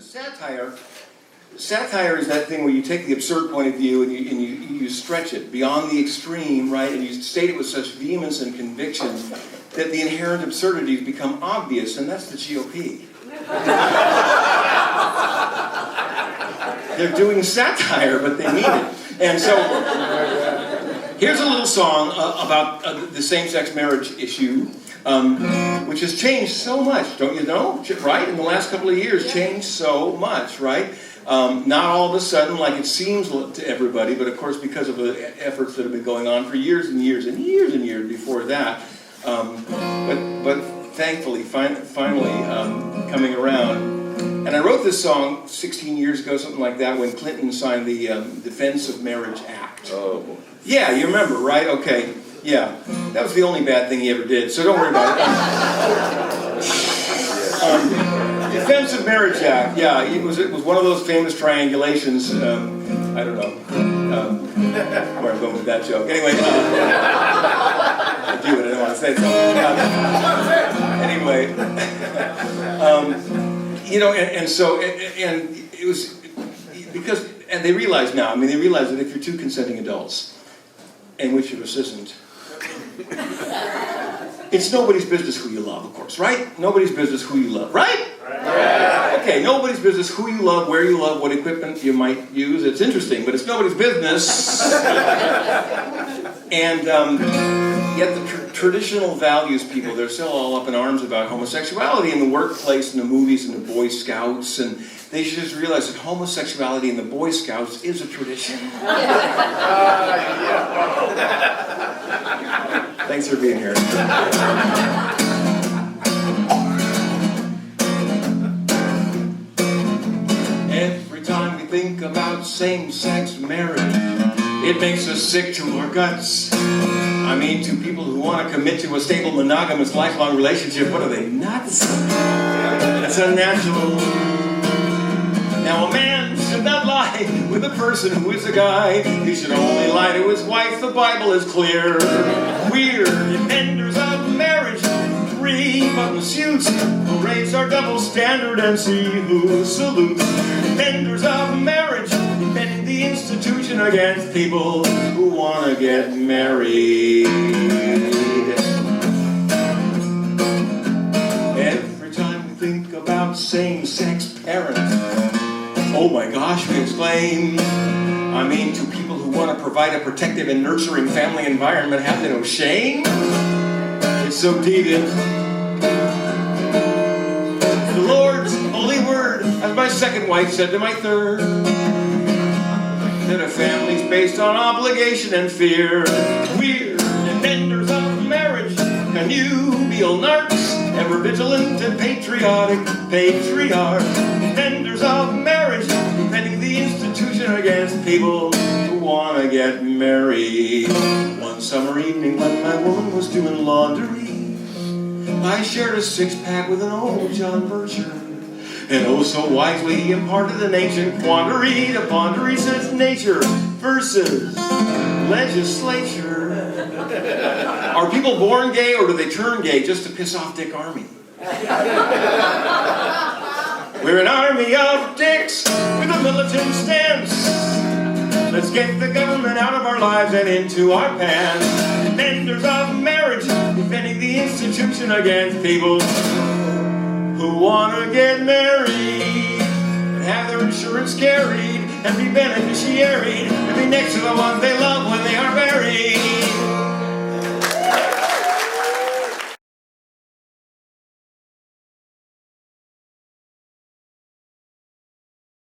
Satire is that thing where you take the absurd point of view and you stretch it beyond the extreme, right? And you state it with such vehemence and conviction that the inherent absurdities become obvious, and that's the GOP. They're doing satire, but they need it. And so, here's a little song about the same-sex marriage issue, which has changed so much, don't you know? Right? In the last couple of years, changed so much, right? Not all of a sudden, like it seems to everybody, but of course because of the efforts that have been going on for years and years and years and years before that. But thankfully, finally coming around. And I wrote this song 16 years ago, something like that, when Clinton signed the Defense of Marriage Act. Oh. Yeah, you remember, right? Okay, yeah. That was the only bad thing he ever did, so don't worry about it. Defense of Marriage Act, yeah, it was one of those famous triangulations. I don't know where I'm going with that joke. Anyway, I do it. I don't want to say something. Anyway, you know, and so it was because, and they realize now. I mean, they realize that if you're two consenting adults, and which of us isn't. It's nobody's business who you love, of course, right? Nobody's business who you love, right? Right. Okay, nobody's business who you love, where you love, what equipment you might use. It's interesting, but it's nobody's business. And yet the traditional values people, they're still all up in arms about homosexuality in the workplace, in the movies, and the Boy Scouts, and they should just realize that homosexuality in the Boy Scouts is a tradition. Thanks for being here. Every time we think about same-sex marriage, it makes us sick to our guts. I mean, to people who want to commit to a stable, monogamous, lifelong relationship, what are they, nuts? That's unnatural. Now a man should not lie with a person who is a guy. He should only lie to his wife, the Bible is clear. We're defenders of marriage, 3-button suits. We'll raise our double standard and see who salutes. Defenders of marriage, defending the institution against people who want to get married. Every time we think about same-sex parents, oh my gosh, we exclaim. I mean, to people who want to provide a protective and nurturing family environment, have they no shame? It's so dated. The Lord's holy word, as my second wife said to my third, that a family's based on obligation and fear. We're defenders of marriage. Can you be all narcs? Ever vigilant and patriotic patriarchs. Defenders of marriage, defending the institution against people who want to get married. One summer evening when my woman was doing laundry, I shared a 6-pack with an old John Bircher. And oh so wisely he imparted an ancient quandary to ponder. He says nature versus legislature. Are people born gay or do they turn gay just to piss off Dick Armey? We're an army of dicks with a militant stance. Let's get the government out of our lives and into our pants. Defenders of marriage, defending the institution against people who want to get married and have their insurance carried and be beneficiaried and be next to the one they